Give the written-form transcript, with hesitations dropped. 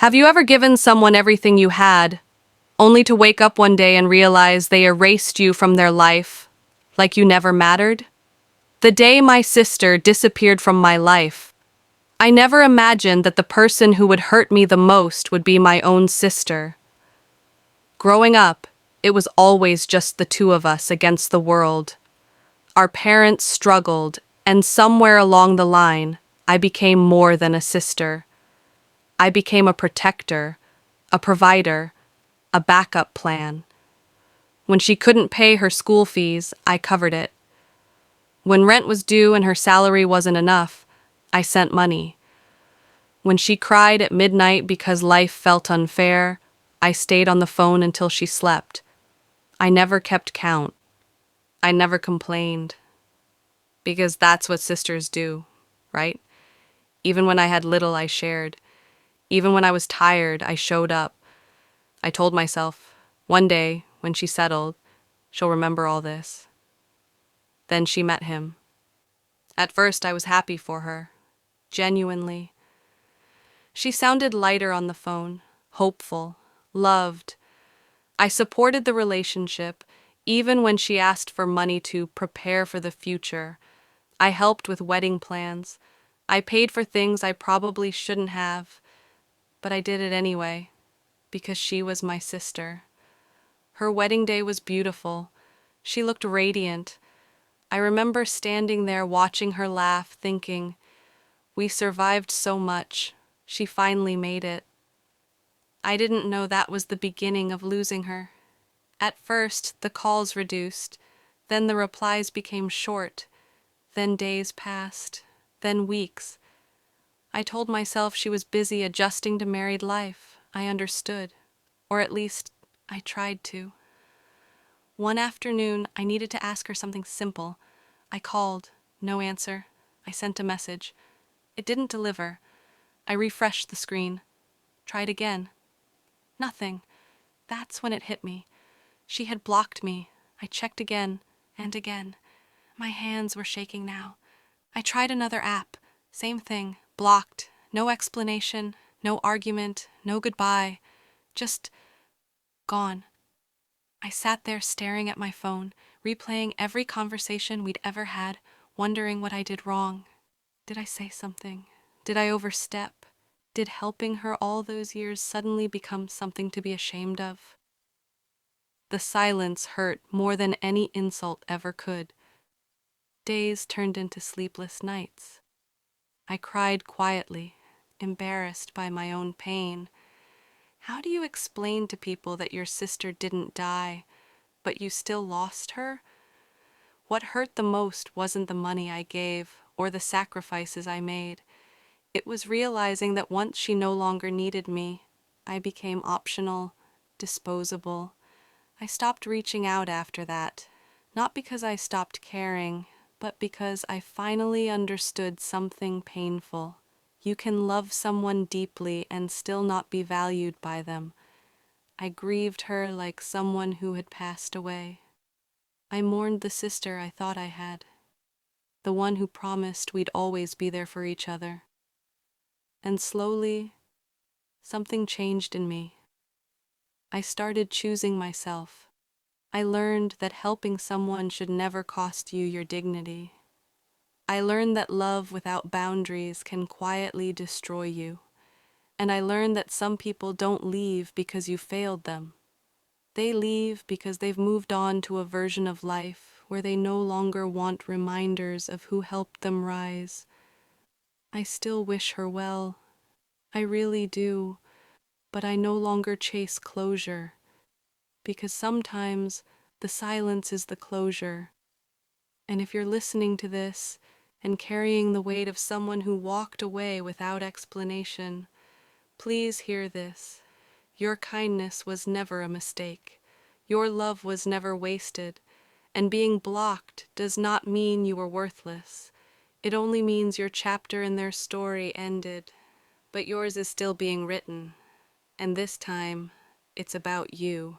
Have you ever given someone everything you had, only to wake up one day and realize they erased you from their life, like you never mattered? The day my sister disappeared from my life, I never imagined that the person who would hurt me the most would be my own sister. Growing up, it was always just the two of us against the world. Our parents struggled, and somewhere along the line, I became more than a sister. I became a protector, a provider, a backup plan. When she couldn't pay her school fees, I covered it. When rent was due and her salary wasn't enough, I sent money. When she cried at midnight because life felt unfair, I stayed on the phone until she slept. I never kept count. I never complained. Because that's what sisters do, right? Even when I had little, I shared. Even when I was tired, I showed up. I told myself, one day, when she settled, she'll remember all this. Then she met him. At first, I was happy for her. Genuinely. She sounded lighter on the phone, hopeful, loved. I supported the relationship, even when she asked for money to prepare for the future. I helped with wedding plans. I paid for things I probably shouldn't have, but I did it anyway, because she was my sister. Her wedding day was beautiful. She looked radiant. I remember standing there watching her laugh, thinking, we survived so much. She finally made it. I didn't know that was the beginning of losing her. At first, the calls reduced, then the replies became short, then days passed, then weeks. I told myself she was busy adjusting to married life. I understood, or at least I tried to. One afternoon, I needed to ask her something simple. I called, no answer. I sent a message. It didn't deliver. I refreshed the screen. Tried again. Nothing. That's when it hit me. She had blocked me. I checked again and again. My hands were shaking now. I tried another app. Same thing. Blocked. No explanation, no argument, no goodbye. Just gone. I sat there staring at my phone, replaying every conversation we'd ever had, wondering what I did wrong. Did I say something? Did I overstep? Did helping her all those years suddenly become something to be ashamed of? The silence hurt more than any insult ever could. Days turned into sleepless nights. I cried quietly, embarrassed by my own pain. How do you explain to people that your sister didn't die, but you still lost her? What hurt the most wasn't the money I gave or the sacrifices I made. It was realizing that once she no longer needed me, I became optional, disposable. I stopped reaching out after that, not because I stopped caring, but because I finally understood something painful. You can love someone deeply and still not be valued by them. I grieved her like someone who had passed away. I mourned the sister I thought I had, the one who promised we'd always be there for each other. And slowly, something changed in me. I started choosing myself. I learned that helping someone should never cost you your dignity. I learned that love without boundaries can quietly destroy you. And I learned that some people don't leave because you failed them. They leave because they've moved on to a version of life where they no longer want reminders of who helped them rise. I still wish her well. I really do. But I no longer chase closure. Because sometimes the silence is the closure. And if you're listening to this and carrying the weight of someone who walked away without explanation, please hear this. Your kindness was never a mistake. Your love was never wasted. And being blocked does not mean you were worthless. It only means your chapter in their story ended. But yours is still being written. And this time, it's about you.